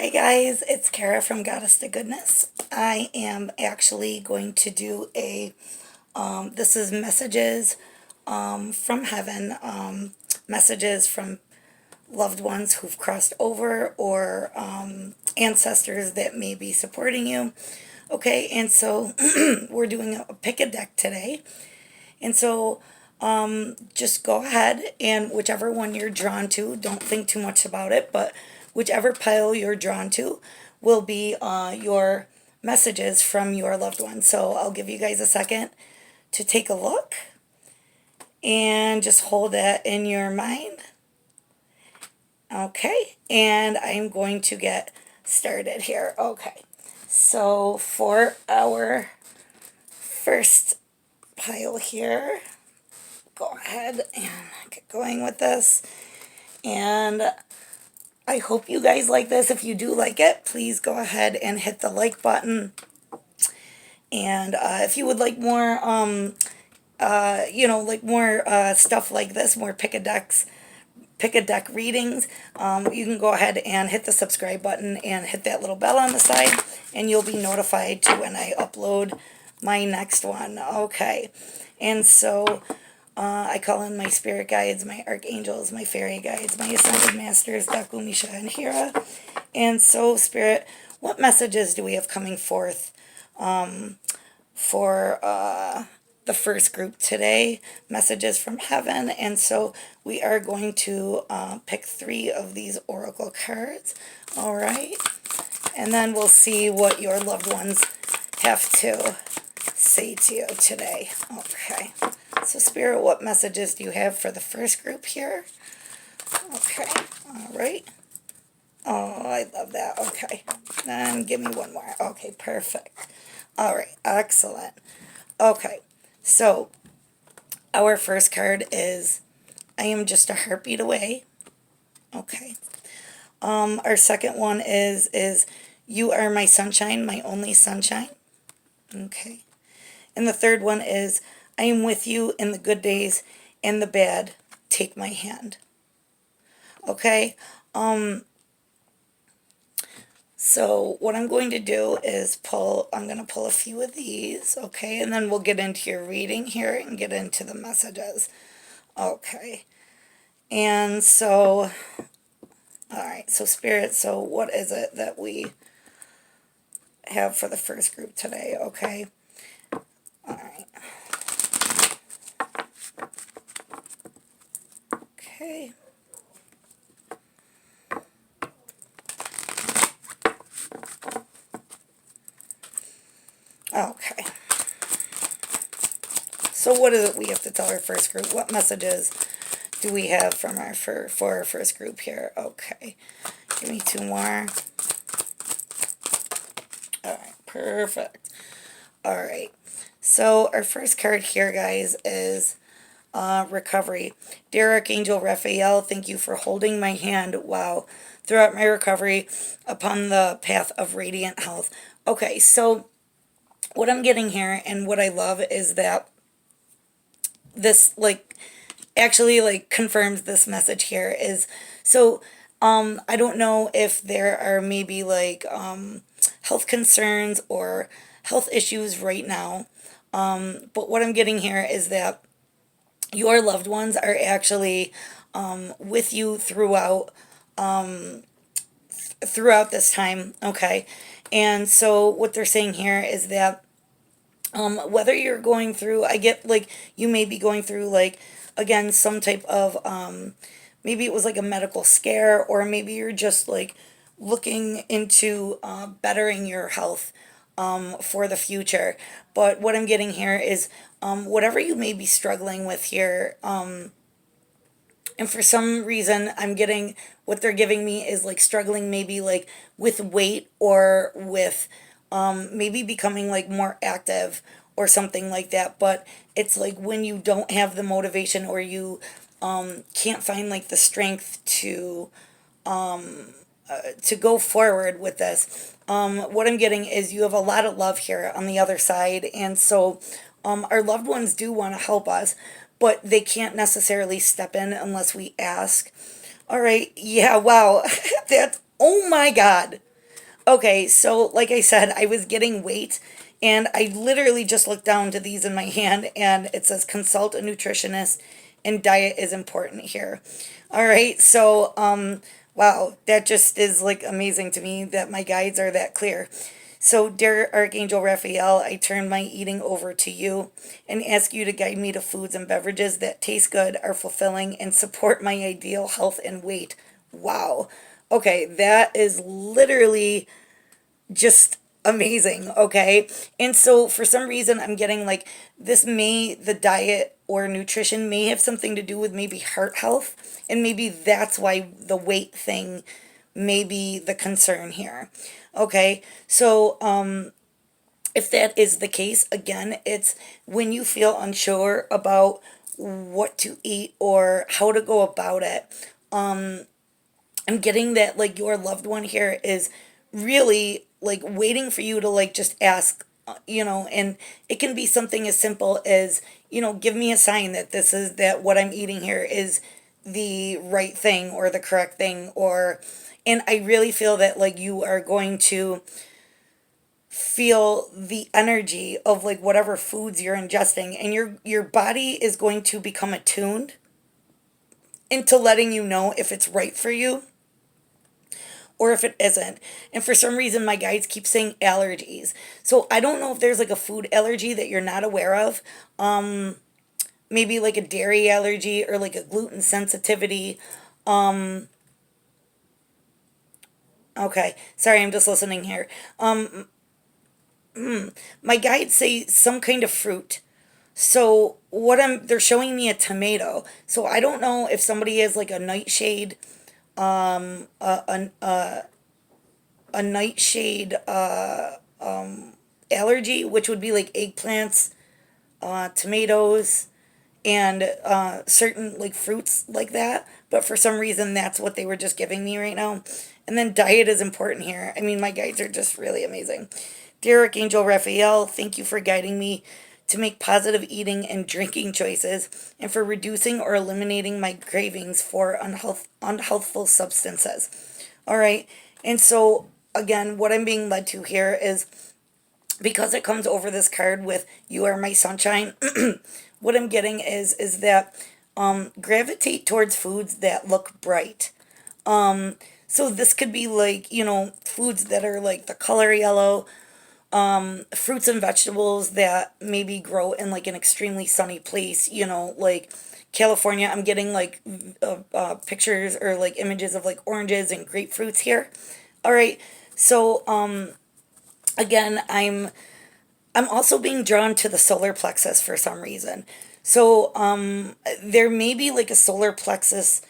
Hi guys, it's Kara from Goddess to Goodness. I am actually going to do this is messages from heaven, messages from loved ones who've crossed over or ancestors that may be supporting you. Okay, and so we're doing a pick a deck today. And so just go ahead and whichever one you're drawn to, don't think too much about it, but whichever pile you're drawn to will be your messages from your loved one. So I'll give you guys a second to take a look and just hold that in your mind. Okay, and I'm going to get started here. Okay, so for our first pile here, go ahead and get going with this. And I hope you guys like this. If you do like it, please go ahead and hit the like button. And if you would like more, like more stuff like this, more pick a deck readings, you can go ahead and hit the subscribe button and hit that little bell on the side, and you'll be notified to when I upload my next one. Okay, and so I call in my spirit guides, my archangels, my fairy guides, my ascended masters, Daku, Misha, and Hira. And so, Spirit, what messages do we have coming forth for the first group today? Messages from heaven. And so we are going to pick 3 of these oracle cards. All right. And then we'll see what your loved ones have to say to you today. Okay. So, Spirit, what messages do you have for the first group here? Okay. All right. Oh, I love that. Okay. Then give me one more. Okay, perfect. All right. Excellent. Okay. So, our first card is I am just a heartbeat away. Okay. Our second one is you are my sunshine, my only sunshine. Okay. And the third one is I am with you in the good days and the bad. Take my hand. Okay. So what I'm going to do is I'm going to pull a few of these, okay, and then we'll get into your reading here and get into the messages. Okay. And so, all right, so Spirit, so what is it that we have for the first group today? Okay. All right. Okay. Okay. So what is it we have to tell our first group? What messages do we have from for our first group here? Okay. Give me 2 more. All right. Perfect. All right. So our first card here, guys, is recovery. Dear Archangel Raphael, thank you for holding my hand, wow, throughout my recovery upon the path of radiant health. Okay, so what I'm getting here and what I love is that this, like, actually, like, confirms this message here is, so, I don't know if there are maybe, like, health concerns or health issues right now, but what I'm getting here is that your loved ones are actually with you throughout this time. Okay, and so what they're saying here is that whether you're going through, I get, like, you may be going through, like, again, some type of maybe it was like a medical scare, or maybe you're just like looking into bettering your health for the future. But what I'm getting here is whatever you may be struggling with here, and for some reason I'm getting, what they're giving me is like struggling maybe like with weight, or with maybe becoming like more active or something like that. But it's like when you don't have the motivation, or you can't find like the strength to go forward with this. What I'm getting is you have a lot of love here on the other side, and so our loved ones do want to help us, but they can't necessarily step in unless we ask. All right, yeah, wow, that's, oh my God. Okay, so like I said, I was getting weight, and I literally just looked down to these in my hand, and it says consult a nutritionist, and diet is important here. All right, so wow, that just is like amazing to me that my guides are that clear. So, dear Archangel Raphael, I turn my eating over to you and ask you to guide me to foods and beverages that taste good, are fulfilling, and support my ideal health and weight. Wow. Okay, that is literally just amazing. Okay. And so for some reason, I'm getting like the diet or nutrition may have something to do with maybe heart health. And maybe that's why the weight thing may be the concern here. Okay. So, if that is the case, again, it's when you feel unsure about what to eat or how to go about it. I'm getting that like your loved one here is really like waiting for you to like just ask, and it can be something as simple as, give me a sign that that what I'm eating here is the right thing or the correct thing, and I really feel that like you are going to feel the energy of like whatever foods you're ingesting, and your body is going to become attuned into letting you know if it's right for you or if it isn't. And for some reason, my guides keep saying allergies. So I don't know if there's like a food allergy that you're not aware of. Maybe like a dairy allergy or like a gluten sensitivity. Okay, sorry, I'm just listening here. My guides say some kind of fruit. So they're showing me a tomato. So I don't know if somebody has like a nightshade allergy, which would be like eggplants, tomatoes, and certain like fruits like that. But for some reason, that's what they were just giving me right now. And then diet is important here. I mean, my guides are just really amazing. Dear Archangel Raphael, thank you for guiding me to make positive eating and drinking choices and for reducing or eliminating my cravings for unhealthful substances. All right. And so, again, what I'm being led to here is because it comes over this card with "You are my sunshine." What I'm getting is that gravitate towards foods that look bright. So this could be like, foods that are like the color yellow, fruits and vegetables that maybe grow in like an extremely sunny place, like California. I'm getting like pictures or like images of like oranges and grapefruits here. All right. So again, I'm also being drawn to the solar plexus for some reason. So there may be like a solar plexus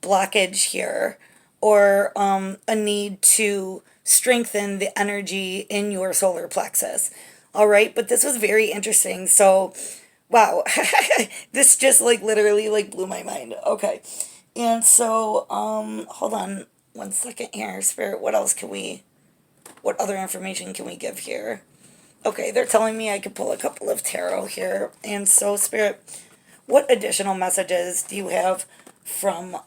blockage here, or a need to strengthen the energy in your solar plexus. All right, but this was very interesting. So, wow, this just like literally like blew my mind. Okay, and so hold on one second here, Spirit. What other information can we give here? Okay, they're telling me I could pull a couple of tarot here. And so, Spirit, what additional messages from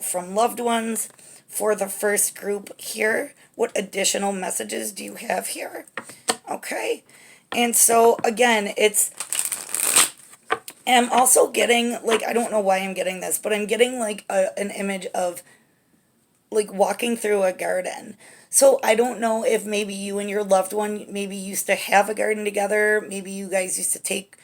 from loved ones for the first group here? What additional messages do you have here? Okay. And so again, I'm also getting like, I don't know why I'm getting this, but I'm getting like an image of like walking through a garden. So I don't know if maybe you and your loved one maybe used to have a garden together. Maybe you guys used to take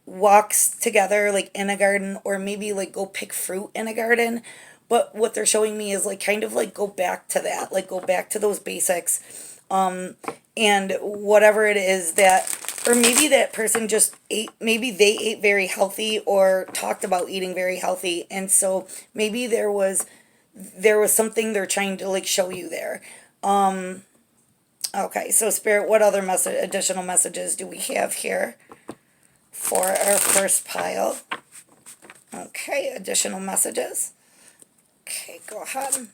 walks together like in a garden, or maybe like go pick fruit in a garden. But what they're showing me is like kind of like go back to that, like go back to those basics. And whatever it is that, or maybe that person just ate, maybe they ate very healthy or talked about eating very healthy. And so maybe there was something they're trying to like show you there. Okay, so Spirit, what other additional messages do we have here for our first pile? Okay, additional messages. Okay, go ahead.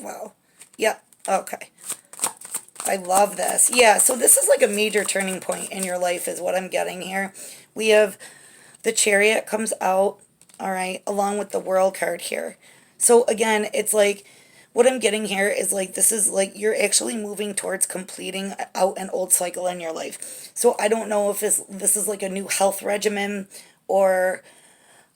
Wow. Yep. Okay. I love this. Yeah, so this is like a major turning point in your life is what I'm getting here. We have the Chariot comes out. all right, along with the world card here. So again, it's like what I'm getting here is like this is like you're actually moving towards completing out an old cycle in your life. So I don't know if this is like a new health regimen or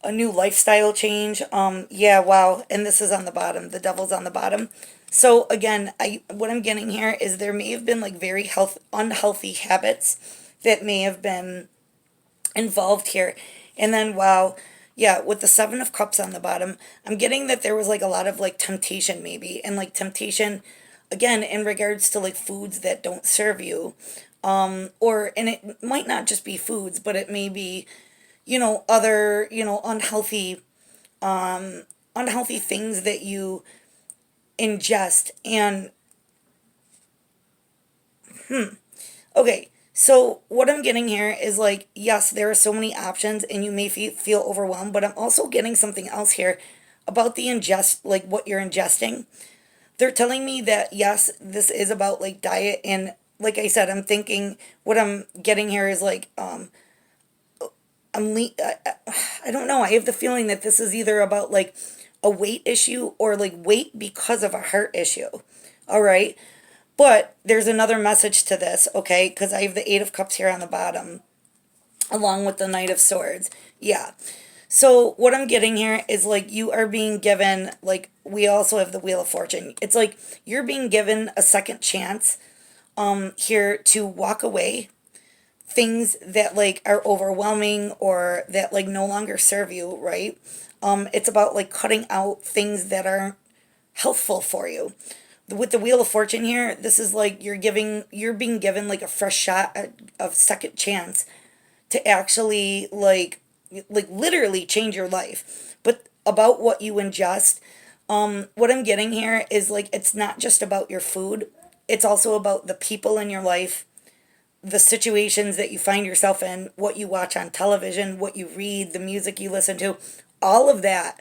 a new lifestyle change. Yeah, wow. And this is on the bottom. The devil's on the bottom. So again, I what I'm getting here is there may have been like very unhealthy habits that may have been involved here. And then wow, yeah, with the 7 of Cups on the bottom, I'm getting that there was like a lot of like temptation maybe and like temptation again in regards to like foods that don't serve you. Or and it might not just be foods, but it may be other, unhealthy things that you ingest. And okay, so what I'm getting here is like, yes, there are so many options and you may feel overwhelmed, but I'm also getting something else here about the ingest, like what you're ingesting. They're telling me that, yes, this is about like diet. And like I said, I'm thinking what I'm getting here is like, I don't know. I have the feeling that this is either about like a weight issue or like weight because of a heart issue. All right. But there's another message to this, okay? Because I have the 8 of Cups here on the bottom, along with the Knight of Swords. Yeah. So what I'm getting here is like you are being given, like we also have the Wheel of Fortune. It's like you're being given a second chance here to walk away things that like are overwhelming or that like no longer serve you, right? It's about like cutting out things that aren't healthful for you. With the Wheel of Fortune here, this is like you're being given like a fresh shot, of second chance to actually like literally change your life. But about what you ingest, what I'm getting here is like it's not just about your food. It's also about the people in your life, the situations that you find yourself in, what you watch on television, what you read, the music you listen to, all of that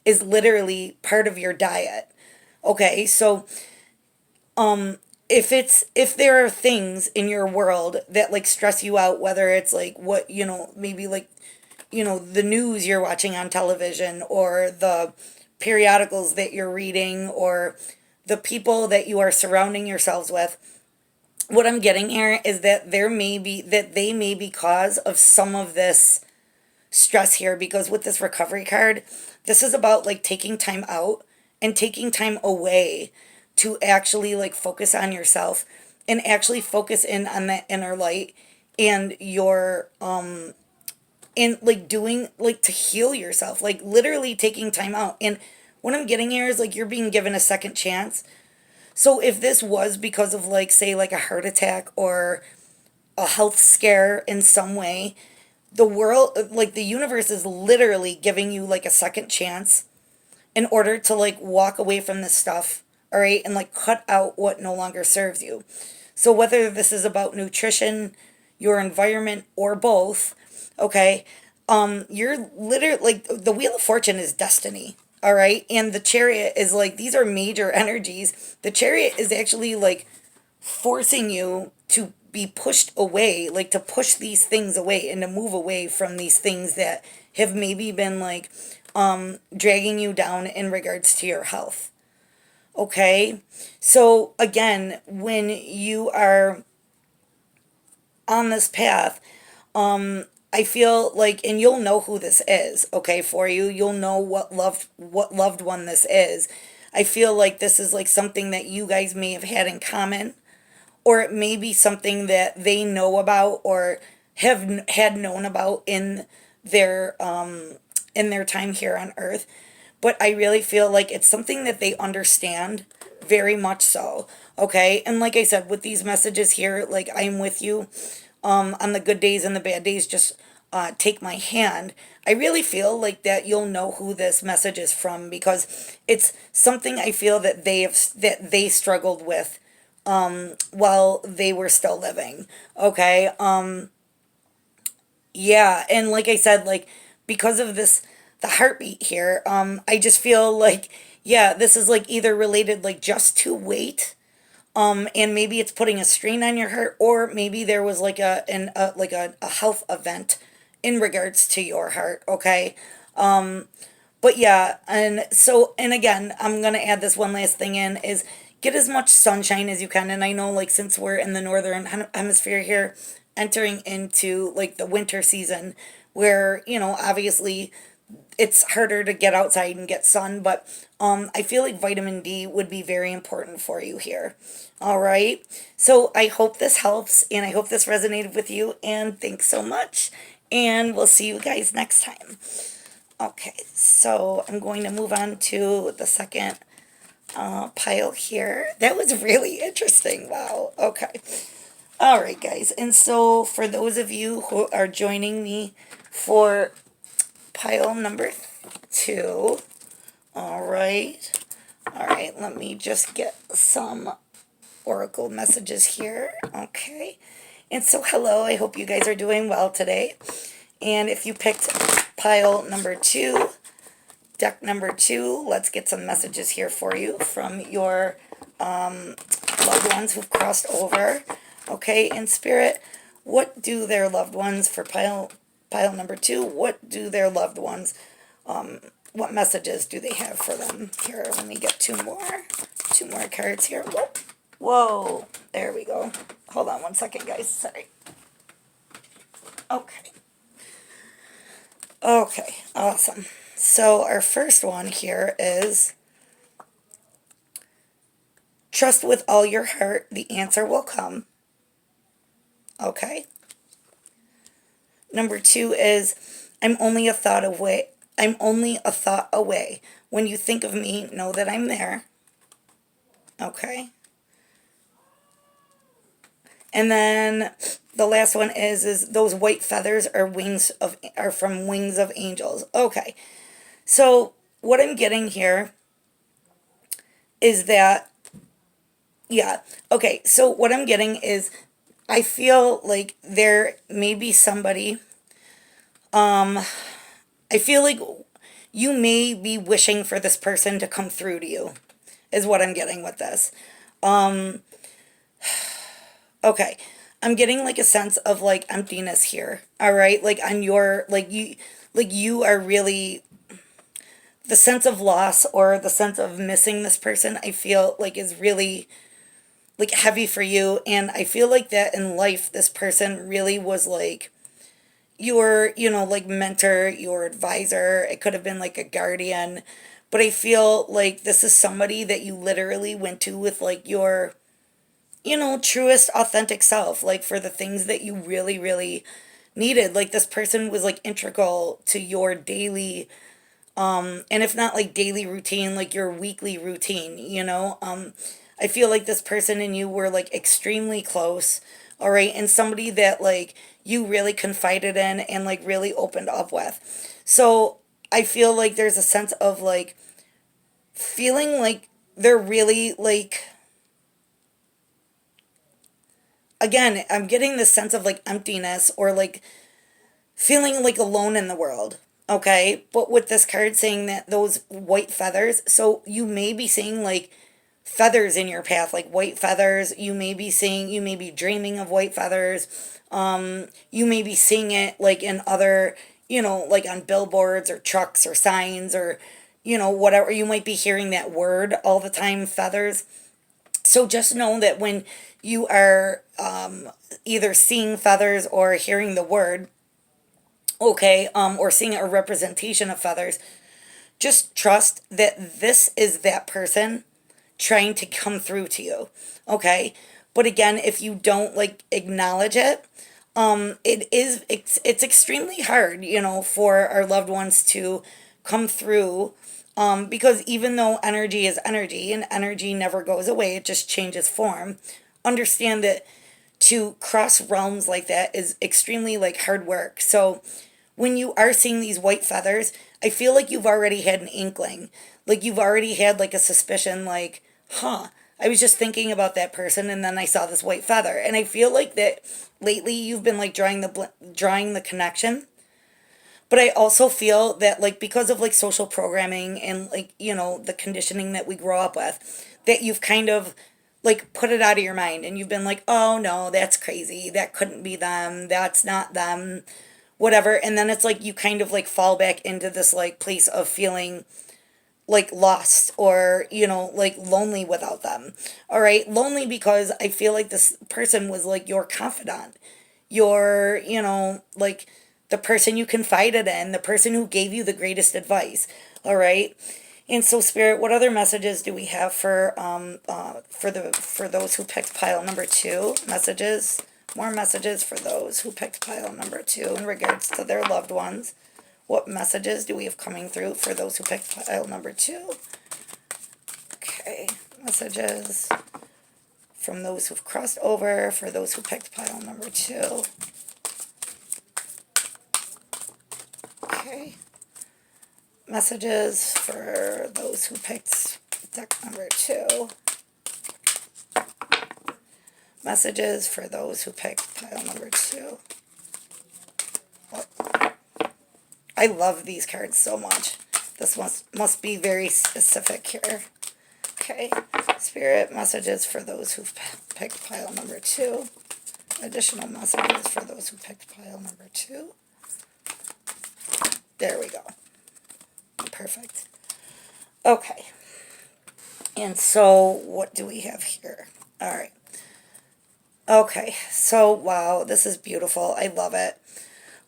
is literally part of your diet. Okay, so if there are things in your world that like stress you out, whether it's like what, maybe like, the news you're watching on television or the periodicals that you're reading or the people that you are surrounding yourselves with, what I'm getting here is that they may be cause of some of this stress here because with this recovery card, this is about like taking time out and taking time away to actually like focus on yourself and actually focus in on that inner light and your and like doing like to heal yourself, like literally taking time out. And what I'm getting here is like you're being given a second chance. So if this was because of like say like a heart attack or a health scare in some way, the world, like the universe is literally giving you like a second chance in order to like walk away from this stuff, all right, and like cut out what no longer serves you. So whether this is about nutrition, your environment, or both, okay, you're literally like the Wheel of Fortune is destiny. All right. And the Chariot is like, these are major energies. The Chariot is actually like forcing you to be pushed away, like to push these things away and to move away from these things that have maybe been like dragging you down in regards to your health. Okay. So again, when you are on this path, I feel like, and you'll know who this is, okay, for you. You'll know what loved one this is. I feel like this is like something that you guys may have had in common, or it may be something that they know about or had known about in their time here on Earth. But I really feel like it's something that they understand very much so. Okay, and like I said, with these messages here, like I'm with you on the good days and the bad days. Just take my hand. I really feel like that you'll know who this message is from because it's something I feel that they struggled with while they were still living. Okay. Yeah, and like I said, like because of this, the heartbeat here, I just feel like yeah, this is like either related like just to weight, and maybe it's putting a strain on your heart, or maybe there was like a health event in regards to your heart. Okay, But yeah, and so, and again, I'm gonna add this one last thing in is get as much sunshine as you can. And I know, like, since we're in the northern hemisphere here, entering into like the winter season, where obviously it's harder to get outside and get sun, but I feel like vitamin D would be very important for you here. All right. So I hope this helps and I hope this resonated with you. And thanks so much. And we'll see you guys next time. Okay, so I'm going to move on to the second pile here. That was really interesting. Wow. Okay. All right, guys. And so for those of you who are joining me for pile number two, all right. All right, let me just get some oracle messages here. Okay. And so, hello, I hope you guys are doing well today. And if you picked pile number two, deck number two, let's get some messages here for you from your loved ones who've crossed over. Okay, in spirit, what do their loved ones for pile number two? What do their loved ones? What messages do they have for them? Here, let me get two more cards here. Whoa, whoa, there we go. Hold on one second, guys. Sorry. Okay. Okay, awesome. So our first one here is trust with all your heart, the answer will come. Okay. Number two is I'm only a thought away. I'm only a thought away. When you think of me, know that I'm there. Okay. And then the last one is those white feathers are from wings of angels. Okay. So what I'm getting here is that, yeah, okay, so what I'm getting is I feel like there may be somebody, I feel like you may be wishing for this person to come through to you, is what I'm getting with this. Okay, I'm getting like a sense of like emptiness here, all right? Like on your, like you are really, the sense of loss or the sense of missing this person, I feel like is really like heavy for you. And I feel like that in life, this person really was like your, like mentor, your advisor. It could have been like a guardian. But I feel like this is somebody that you literally went to with like your, truest authentic self, like for the things that you really, really needed. Like this person was like integral to your daily and if not like daily routine, like your weekly routine. I feel like this person and you were like extremely close, all right, and somebody that like you really confided in and like really opened up with. So I feel like there's a sense of like feeling like they're really like, again, I'm getting this sense of like emptiness or like feeling like alone in the world. Okay, but with this card saying that those white feathers, so you may be seeing like feathers in your path, like white feathers. You may be seeing, you may be dreaming of white feathers. You may be seeing it like in other, like on billboards or trucks or signs or, whatever. You might be hearing that word all the time, feathers. So just know that when you are either seeing feathers or hearing the word, okay, or seeing a representation of feathers, just trust that this is that person trying to come through to you, okay? But again, if you don't like acknowledge it, it's extremely hard, for our loved ones to come through, because even though energy is energy and energy never goes away, it just changes form. Understand that to cross realms like that is extremely like hard work. So when you are seeing these white feathers, I feel like you've already had an inkling. Like you've already had like a suspicion, like, huh, I was just thinking about that person and then I saw this white feather. And I feel like that lately you've been like drawing the connection. But I also feel that like because of like social programming and like, the conditioning that we grow up with, that you've kind of like put it out of your mind and you've been like, oh no, that's crazy. That couldn't be them. That's not them, whatever. And then it's like you kind of like fall back into this like place of feeling like lost or, like lonely without them. All right. Lonely because I feel like this person was like your confidant, your, like the person you confided in, the person who gave you the greatest advice. All right. And so, Spirit, what other messages do we have for those who picked pile number two? Messages, more messages for those who picked pile number two in regards to their loved ones. What messages do we have coming through for those who picked pile number two? Okay, messages from those who've crossed over for those who picked pile number two. Okay. Messages for those who picked deck number two. Messages for those who picked pile number two. Oh, I love these cards so much. This must be very specific here. Okay. Spirit, messages for those who picked pile number two. Additional messages for those who picked pile number two. There we go. Perfect. Okay. And so what do we have here? All right. Okay. So, wow, this is beautiful. I love it.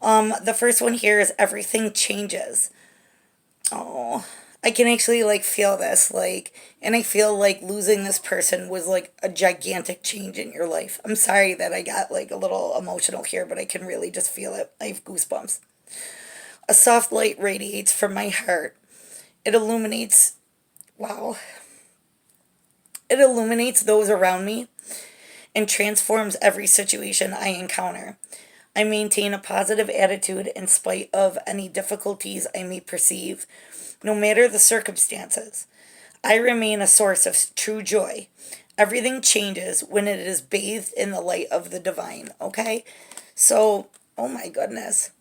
The first one here is everything changes. Oh, I can actually like feel this, like, and I feel like losing this person was like a gigantic change in your life. I'm sorry that I got like a little emotional here, but I can really just feel it. I have goosebumps. A soft light radiates from my heart. It illuminates, wow, it illuminates those around me and transforms every situation I encounter. I maintain a positive attitude in spite of any difficulties I may perceive, no matter the circumstances. I remain a source of true joy. Everything changes when it is bathed in the light of the divine, okay? So, oh my goodness.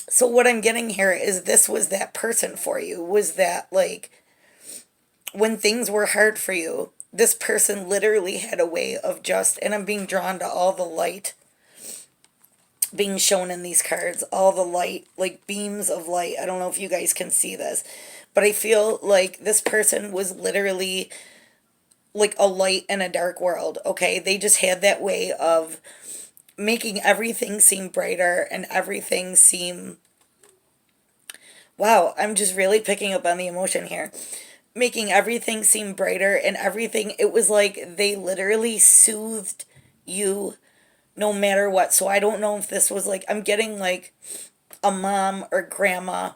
So what I'm getting here is this was that person for you. Was that like when things were hard for you, this person literally had a way of just, and I'm being drawn to all the light being shown in these cards, all the light, like beams of light. I don't know if you guys can see this, but I feel like this person was literally like a light in a dark world, okay? They just had that way of making everything seem brighter and everything seem, wow, I'm just really picking up on the emotion here. Making everything seem brighter and everything, it was like they literally soothed you no matter what. So I don't know if this was like, I'm getting like a mom or grandma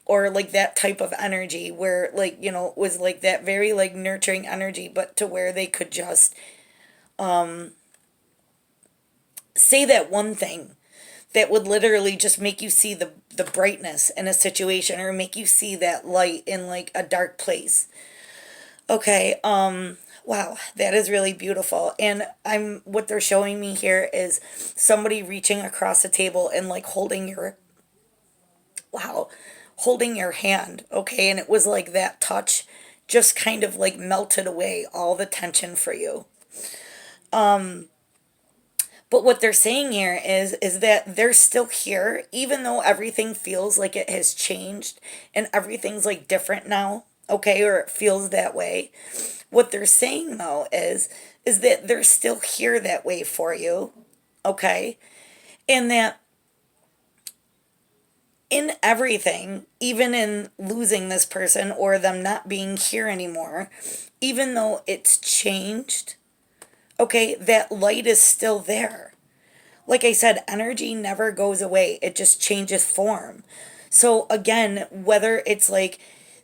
or like that type of energy where like, it was like that very like nurturing energy, but to where they could just say that one thing that would literally just make you see the brightness in a situation or make you see that light in like a dark place. Okay, wow, that is really beautiful. And what they're showing me here is somebody reaching across the table and like holding your, wow, holding your hand, okay? And it was like that touch just kind of like melted away all the tension for you. But what they're saying here is that they're still here, even though everything feels like it has changed and everything's like different now, okay, or it feels that way. What they're saying though is that they're still here that way for you, okay? And that in everything, even in losing this person or them not being here anymore, even though it's changed, okay, that light is still there. Like I said, energy never goes away. It just changes form. So again, whether it's like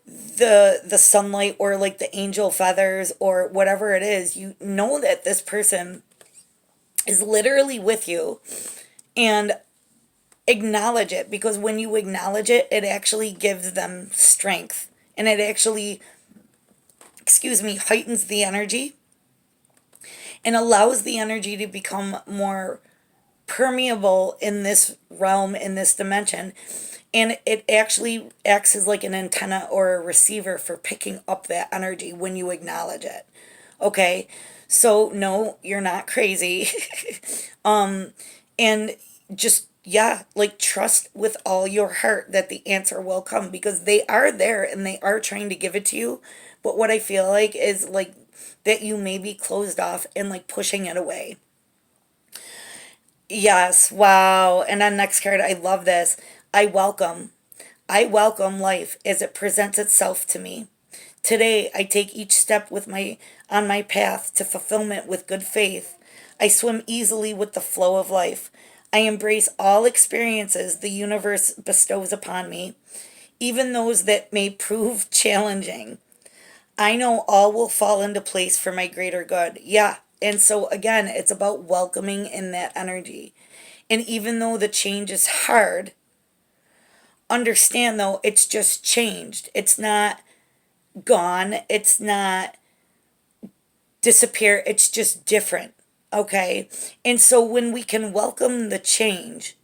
the sunlight or like the angel feathers or whatever it is, you know that this person is literally with you, and acknowledge it, because when you acknowledge it, it actually gives them strength, and it actually, excuse me, heightens the energy and allows the energy to become more permeable in this realm, in this dimension. And it actually acts as like an antenna or a receiver for picking up that energy when you acknowledge it. Okay? So, no, you're not crazy. And just yeah, like trust with all your heart that the answer will come, because they are there and they are trying to give it to you. But what I feel like is like that you may be closed off and like pushing it away. Yes, wow. And then next card, I love this. I welcome. I welcome life as it presents itself to me. Today, I take each step with my on my path to fulfillment with good faith. I swim easily with the flow of life. I embrace all experiences the universe bestows upon me, even those that may prove challenging. I know all will fall into place for my greater good. Yeah. And so again, it's about welcoming in that energy. And even though the change is hard, understand though, it's just changed. It's not gone. It's not disappear. It's just different. Okay. And so when we can welcome the change,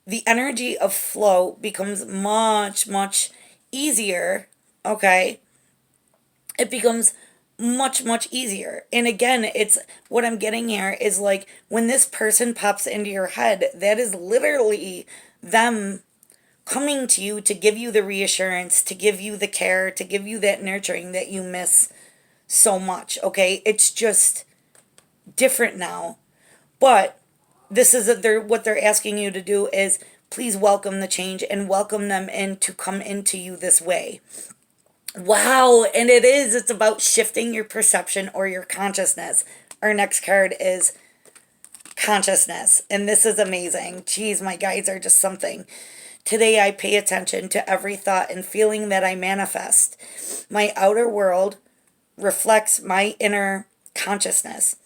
the energy of flow becomes much, much easier. Okay. It becomes much, much easier. And again, it's what I'm getting here is like when this person pops into your head, that is literally them coming to you to give you the reassurance, to give you the care, to give you that nurturing that you miss so much. Okay. It's just different now. But this is what they're asking you to do is please welcome the change and welcome them in to come into you this way. Wow, and it's about shifting your perception or your consciousness. Our next card is consciousness, and this is amazing. Geez, my guides are just something. Today I pay attention to every thought and feeling that I manifest. My outer world reflects my inner consciousness.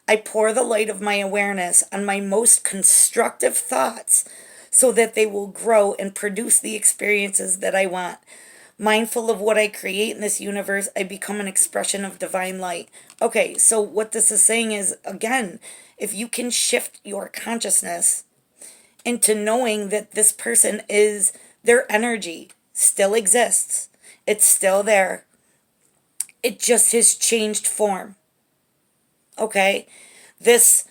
I pour the light of my awareness on my most constructive thoughts so that they will grow and produce the experiences that I want. Mindful of what I create in this universe, I become an expression of divine light. Okay, so what this is saying is, again, if you can shift your consciousness into knowing that this person is, their energy still exists, it's still there, it just has changed form. Okay, this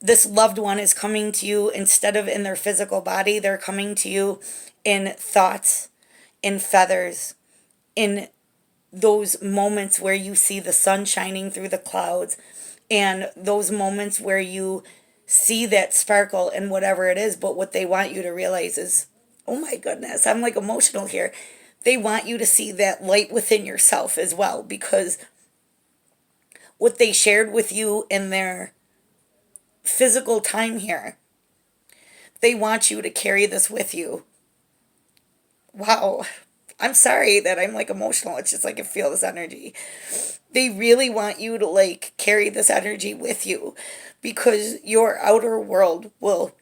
this loved one is coming to you instead of in their physical body, they're coming to you in thoughts, in feathers, in those moments where you see the sun shining through the clouds, and those moments where you see that sparkle in whatever it is. But what they want you to realize is, oh my goodness, I'm like emotional here. They want you to see that light within yourself as well, because what they shared with you in their physical time here, they want you to carry this with you. Wow. I'm sorry that I'm like emotional. It's just like I feel this energy. They really want you to like carry this energy with you, because your outer world will,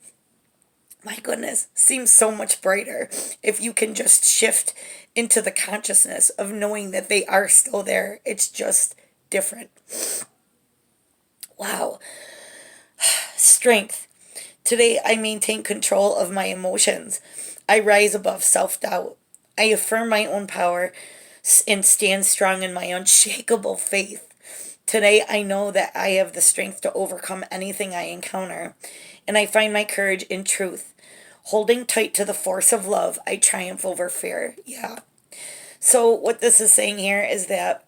my goodness, seem so much brighter if you can just shift into the consciousness of knowing that they are still there. It's just different. Wow. Strength. Today I maintain control of my emotions. I rise above self doubt. I affirm my own power and stand strong in my unshakable faith. Today I know that I have the strength to overcome anything I encounter, and I find my courage in truth. Holding tight to the force of love, I triumph over fear. Yeah. So, what this is saying here is that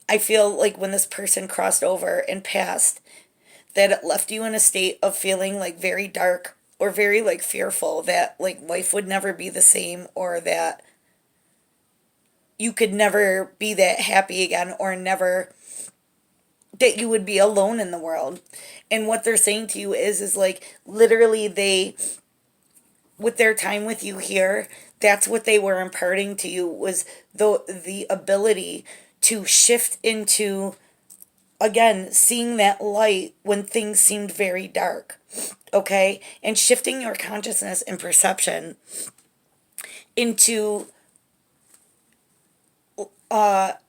I feel like when this person crossed over and passed, that it left you in a state of feeling like very dark or very like fearful that like life would never be the same, or that you could never be that happy again, or never, that you would be alone in the world. And what they're saying to you is like literally they, with their time with you here, that's what they were imparting to you, was the ability to shift into, again, seeing that light when things seemed very dark. Okay, and shifting your consciousness and perception into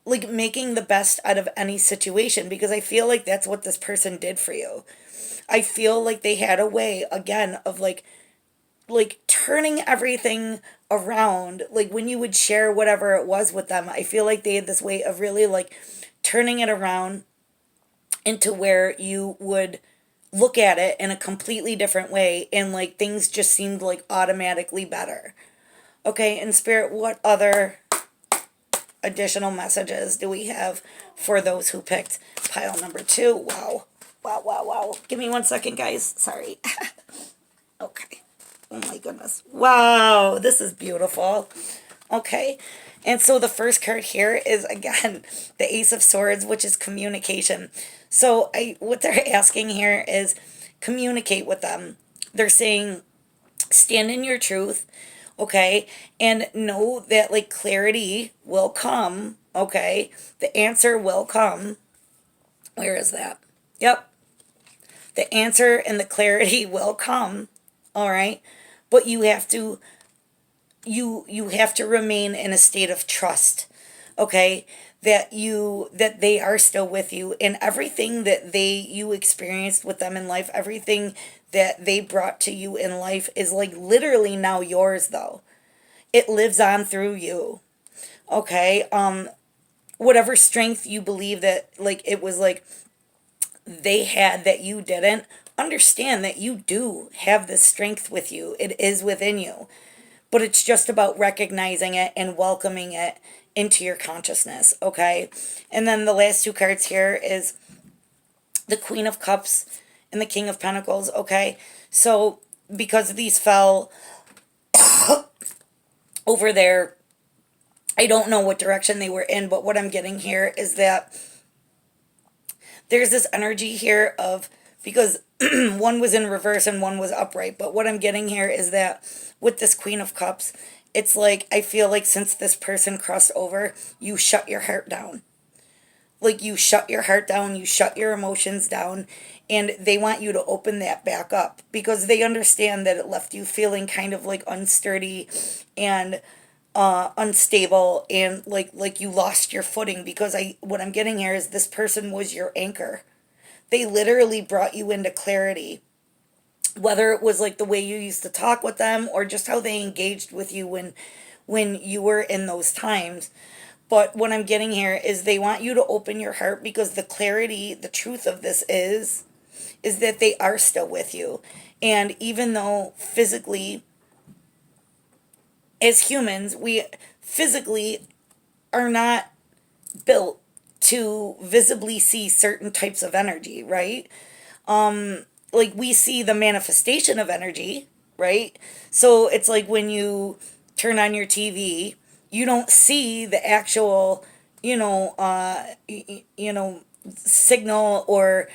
like making the best out of any situation, because I feel like that's what this person did for you. I feel like they had a way again of like turning everything around. Like when you would share whatever it was with them, I feel like they had this way of really like turning it around into where you would look at it in a completely different way, and like things just seemed like automatically better. Okay, in spirit, what other additional messages do we have for those who picked pile number 2? Wow. Wow, wow, wow. Give me 1 second, guys. Sorry. Okay. Oh my goodness. Wow, this is beautiful. Okay. And so the first card here is again the Ace of Swords, which is communication. So what they're asking here is communicate with them. They're saying stand in your truth, okay? And know that like clarity will come, okay? The answer will come. Where is that? Yep. The answer and the clarity will come, all right? But you have to you have to remain in a state of trust, okay? That they are still with you, and everything that you experienced with them in life, everything that they brought to you in life is like literally now yours though. It lives on through you. Okay? Whatever strength you believe that like it was like they had that you didn't, understand that you do have this strength with you. It is within you. But it's just about recognizing it and welcoming it into your consciousness, okay? And then the last 2 cards here is the Queen of Cups and the King of Pentacles, okay? So because these fell over there, I don't know what direction they were in, but what I'm getting here is that there's this energy here of, because one was in reverse and one was upright, but what I'm getting here is that with this Queen of Cups, it's like, I feel like since this person crossed over, you shut your heart down. Like you shut your heart down, you shut your emotions down, and they want you to open that back up because they understand that it left you feeling kind of like unsturdy and unstable, and like you lost your footing, because what I'm getting here is this person was your anchor. They literally brought you into clarity, whether it was like the way you used to talk with them or just how they engaged with you when you were in those times. But what I'm getting here is they want you to open your heart, because the clarity, the truth of this is that they are still with you. And even though physically, as humans, we physically are not built to visibly see certain types of energy, right? Like we see the manifestation of energy, right? So it's like when you turn on your TV, you don't see the actual, signal, or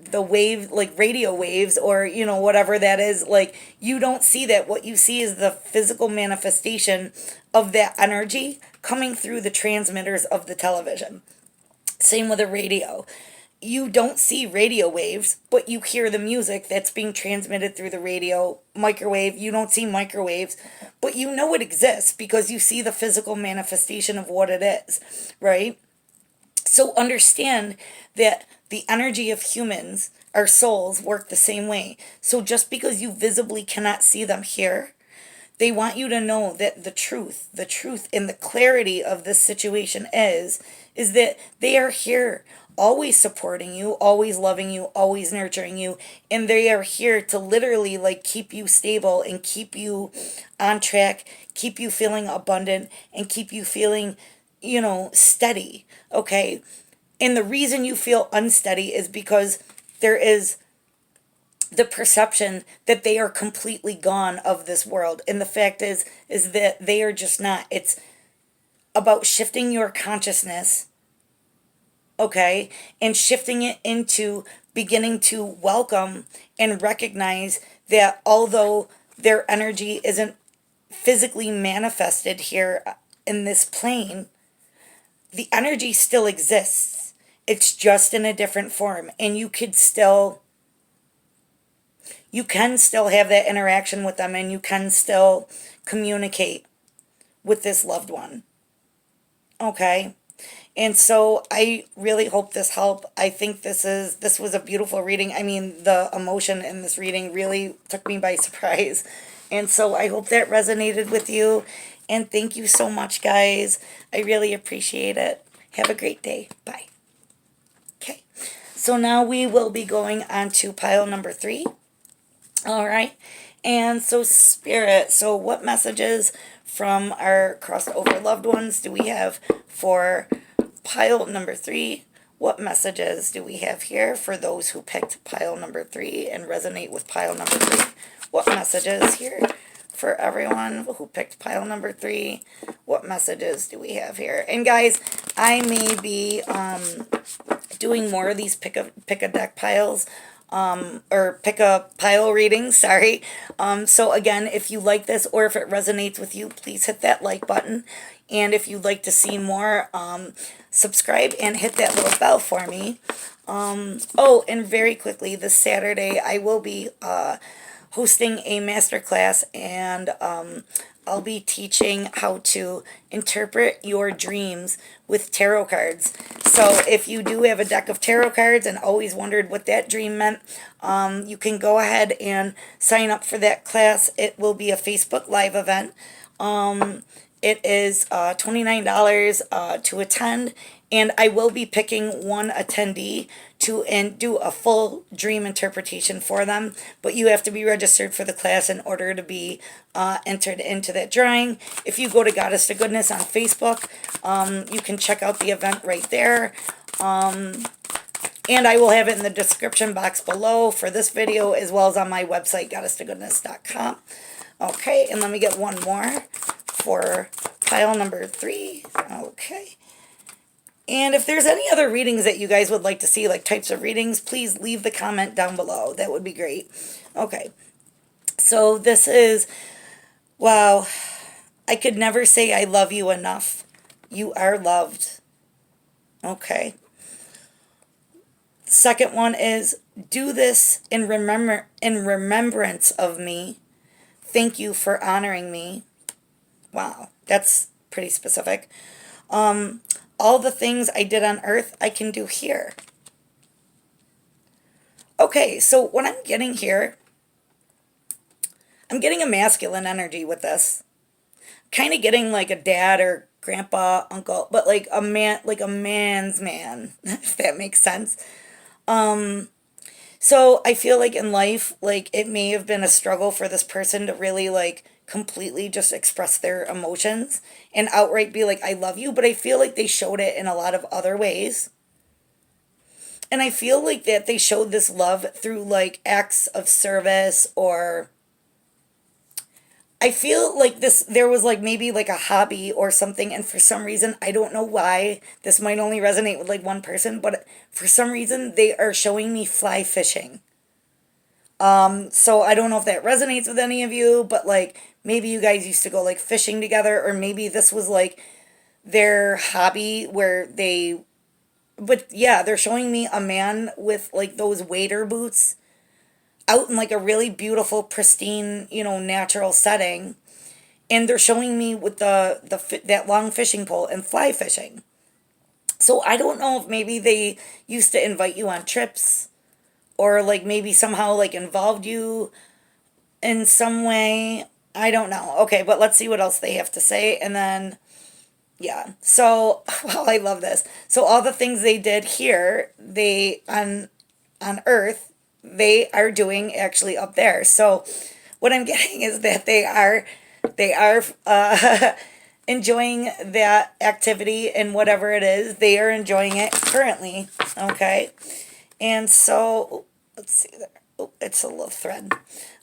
the wave, like radio waves, or whatever that is. Like you don't see that. What you see is the physical manifestation of that energy coming through the transmitters of the television. Same with a radio. You don't see radio waves, but you hear the music that's being transmitted through the radio. Microwave, you don't see microwaves, but you know it exists because you see the physical manifestation of what it is, right? So understand that the energy of humans, our souls, work the same way. So just because you visibly cannot see them here, they want you to know that the truth and the clarity of this situation is that they are here, always supporting you, always loving you, always nurturing you, and they are here to literally like keep you stable and keep you on track, keep you feeling abundant, and keep you feeling, steady, okay? And the reason you feel unsteady is because there is the perception that they are completely gone of this world, and the fact is that they are just not. It's about shifting your consciousness, okay, and shifting it into beginning to welcome and recognize that although their energy isn't physically manifested here in this plane, the energy still exists. It's just in a different form, and you can still have that interaction with them, and you can still communicate with this loved one. Okay? And so I really hope this helped. I think this was a beautiful reading. I mean, the emotion in this reading really took me by surprise. And so I hope that resonated with you. And thank you so much, guys. I really appreciate it. Have a great day. Bye. Okay. So now we will be going on to pile number 3. All right. And so Spirit, so what messages from our crossed over loved ones do we have for pile number 3? What messages do we have here for those who picked pile number 3 and resonate with pile number 3? What messages here for everyone who picked pile number 3? What messages do we have here? And guys, I may be doing more of these pick a deck piles, or pick a pile readings, sorry. So again, if you like this or if it resonates with you, please hit that like button. And if you'd like to see more, subscribe and hit that little bell for me. Oh, and very quickly, this Saturday, I will be hosting a masterclass, and I'll be teaching how to interpret your dreams with tarot cards. So if you do have a deck of tarot cards and always wondered what that dream meant, you can go ahead and sign up for that class. It will be a Facebook Live event. It is $29 to attend, and I will be picking one attendee and do a full dream interpretation for them. But you have to be registered for the class in order to be entered into that drawing. If you go to Goddess to Goodness on Facebook, you can check out the event right there. And I will have it in the description box below for this video, as well as on my website, goddesstogoodness.com. Okay, and let me get one more for pile number 3. Okay. And if there's any other readings that you guys would like to see, like types of readings, please leave the comment down below. That would be great. Okay. So this is, wow, I could never say I love you enough. You are loved. Okay. Second one is, do this in remembrance of me. Thank you for honoring me. Wow, that's pretty specific. All the things I did on earth, I can do here. Okay, so what I'm getting here, I'm getting a masculine energy with this. Kind of getting like a dad or grandpa, uncle, but like a man, like a man's man, if that makes sense. So I feel like in life, like it may have been a struggle for this person to really like completely just express their emotions and outright be like, I love you. But I feel like they showed it in a lot of other ways. And I feel like that they showed this love through like acts of service, or I feel like there was like maybe like a hobby or something. And for some reason, I don't know why this might only resonate with like one person, but for some reason they are showing me fly fishing. So I don't know if that resonates with any of you, but like maybe you guys used to go like fishing together, or maybe this was like their hobby where but yeah, they're showing me a man with like those wader boots out in like a really beautiful, pristine, natural setting. And they're showing me with that long fishing pole and fly fishing. So I don't know if maybe they used to invite you on trips, or like maybe somehow like involved you in some way. I don't know. Okay, but let's see what else they have to say. And then, yeah. So, well, I love this. So all the things they did here, they on Earth, they are doing actually up there. So what I'm getting is that they are enjoying that activity, and whatever it is, they are enjoying it currently. Okay. And so, let's see there. Oh, it's a little thread.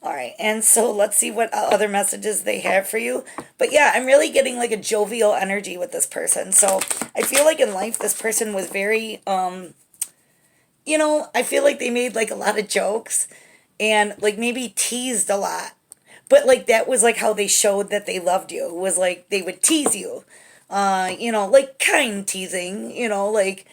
All right. And so let's see what other messages they have for you. But yeah, I'm really getting like a jovial energy with this person. So I feel like in life, this person was very, I feel like they made like a lot of jokes and like maybe teased a lot. But like that was like how they showed that they loved you. It was like they would tease you, like kind teasing, like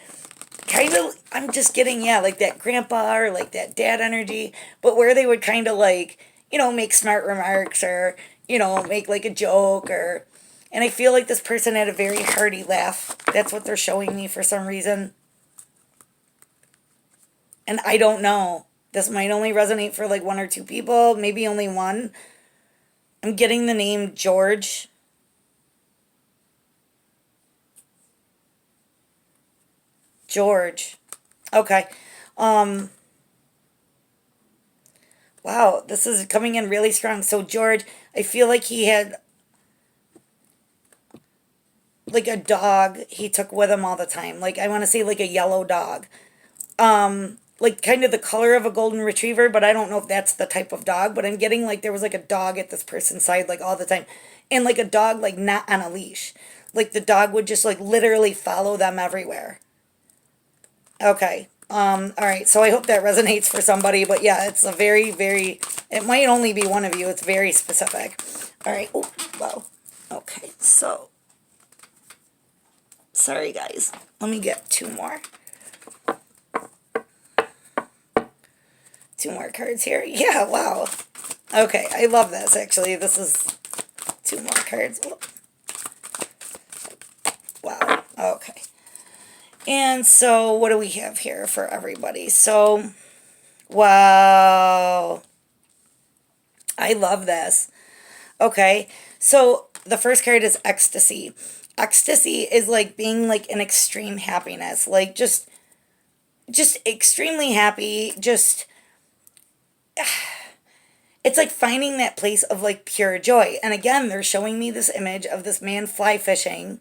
kind of, I'm just getting, yeah, like that grandpa or like that dad energy, but where they would kind of like, make smart remarks, or, make like a joke, and I feel like this person had a very hearty laugh. That's what they're showing me for some reason. And I don't know. This might only resonate for like 1 or 2 people, maybe only one. I'm getting the name George. George. Okay. Wow, this is coming in really strong. So George, I feel like he had like a dog he took with him all the time. Like I want to say like a yellow dog. Like kind of the color of a golden retriever, but I don't know if that's the type of dog, but I'm getting like there was like a dog at this person's side like all the time. And like a dog like not on a leash. Like the dog would just like literally follow them everywhere. Okay. All right. So I hope that resonates for somebody, but yeah, it's a very, very, it might only be one of you. It's very specific. All right. Oh, wow. Okay. So, sorry guys. Let me get two more. Two more cards here. Yeah, wow. Okay, I love this actually. This is two more cards. Wow. Okay. And so what do we have here for everybody? So, wow. I love this. Okay. So the first card is ecstasy. Ecstasy is like being like in extreme happiness. Like just extremely happy, just it's like finding that place of like pure joy. And again, they're showing me this image of this man fly fishing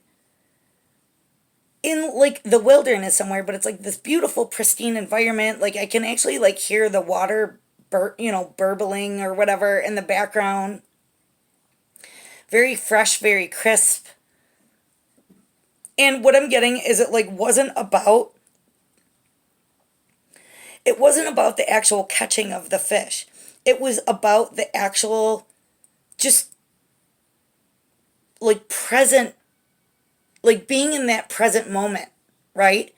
in like the wilderness somewhere, but it's like this beautiful, pristine environment. Like I can actually like hear the water, burbling or whatever in the background. Very fresh, very crisp. And what I'm getting is it wasn't about the actual catching of the fish. It was about the actual just like present, like being in that present moment, right?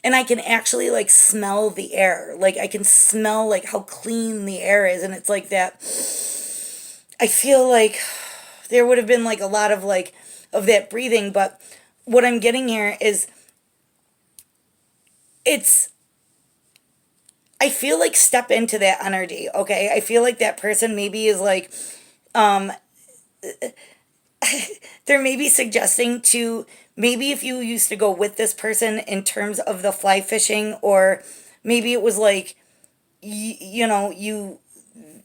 And I can actually like smell the air. Like I can smell like how clean the air is. And it's like that. I feel like there would have been like a lot of like of that breathing. But what I'm getting here is it's, I feel like step into that energy. Okay. I feel like that person maybe is like, um, they're maybe suggesting to maybe if you used to go with this person in terms of the fly fishing, or maybe it was like you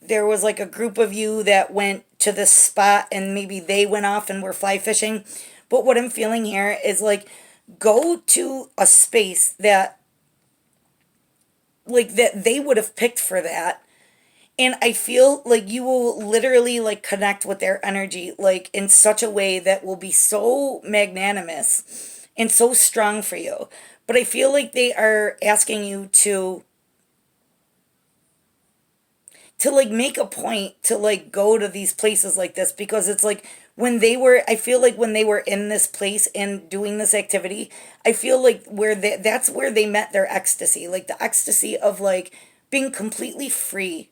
there was like a group of you that went to this spot and maybe they went off and were fly fishing. But what I'm feeling here is like go to a space that like that they would have picked for that. And I feel like you will literally like connect with their energy like in such a way that will be so magnanimous and so strong for you. But I feel like they are asking you to like make a point to like go to these places like this, because it's like when they were, I feel like when they were in this place and doing this activity, I feel like that's where they met their ecstasy, like the ecstasy of like being completely free,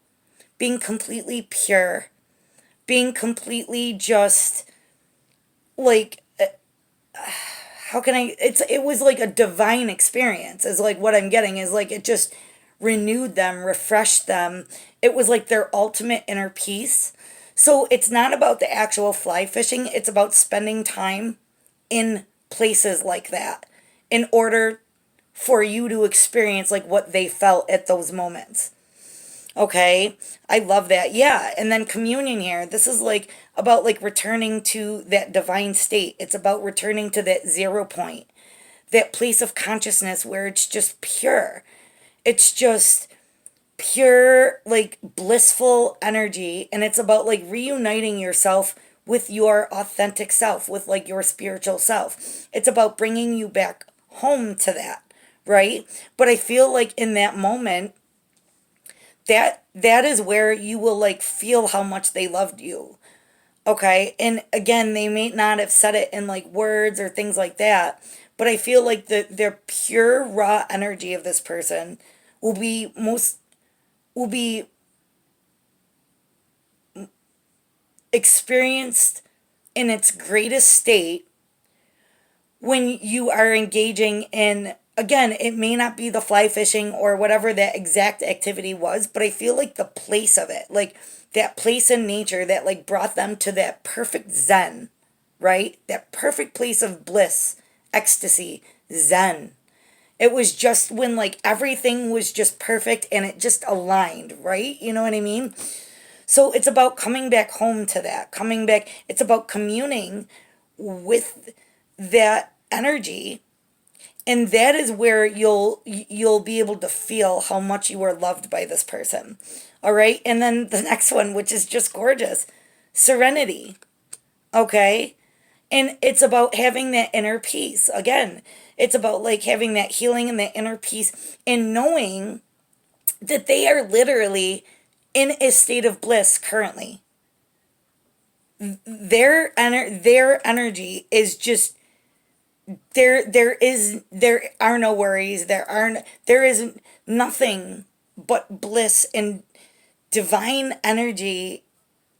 being completely pure, being completely just like how can I, it was like a divine experience is like what I'm getting is like it just renewed them, refreshed them. It was like their ultimate inner peace. So it's not about the actual fly fishing, it's about spending time in places like that in order for you to experience like what they felt at those moments. Okay, I love that. Yeah, and then communion here. This is like about like returning to that divine state. It's about returning to that zero point, that place of consciousness where it's just pure. It's just pure, like blissful energy. And it's about like reuniting yourself with your authentic self, with like your spiritual self. It's about bringing you back home to that, right? But I feel like in that moment, that is where you will like feel how much they loved you. Okay, and again, they may not have said it in like words or things like that, but I feel like their pure raw energy of this person will be most will be experienced in its greatest state when you are engaging in, again, it may not be the fly fishing or whatever that exact activity was, but I feel like the place of it, like that place in nature that like brought them to that perfect zen, right? That perfect place of bliss, ecstasy, zen. It was just when like everything was just perfect and it just aligned, right? You know what I mean? So it's about coming back home to that, coming back. It's about communing with that energy, and that is where you'll be able to feel how much you are loved by this person. All right? And then the next one, which is just gorgeous, serenity. Okay? And it's about having that inner peace. Again, it's about like having that healing and that inner peace and knowing that they are literally in a state of bliss currently. Their energy is just there are no worries, there is nothing but bliss and divine energy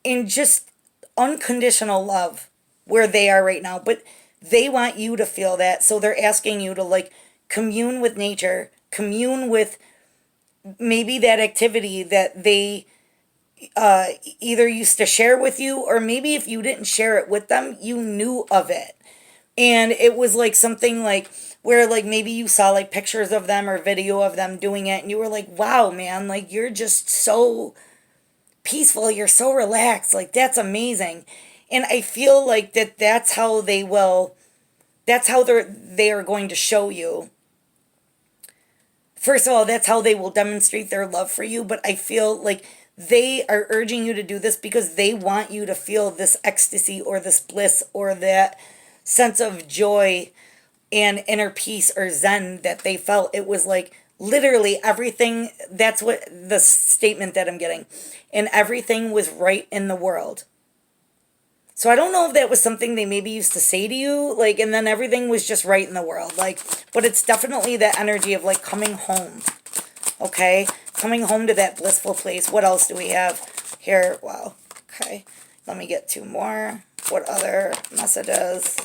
and just unconditional love where they are right now. But they want you to feel that, so they're asking you to like commune with nature, commune with maybe that activity that they either used to share with you, or maybe if you didn't share it with them, you knew of it. And it was like something like where like maybe you saw like pictures of them or video of them doing it and you were like, wow, man, like you're just so peaceful, you're so relaxed, like that's amazing. And I feel like that's how that's how they are going to show you. First of all, that's how they will demonstrate their love for you, but I feel like they are urging you to do this because they want you to feel this ecstasy or this bliss or that sense of joy and inner peace or zen that they felt. It was like literally everything. That's what the statement that I'm getting. And everything was right in the world. So I don't know if that was something they maybe used to say to you, like, and then everything was just right in the world. Like, but it's definitely that energy of like coming home. Okay? Coming home to that blissful place. What else do we have here? Wow. Okay. Let me get two more. What other messages?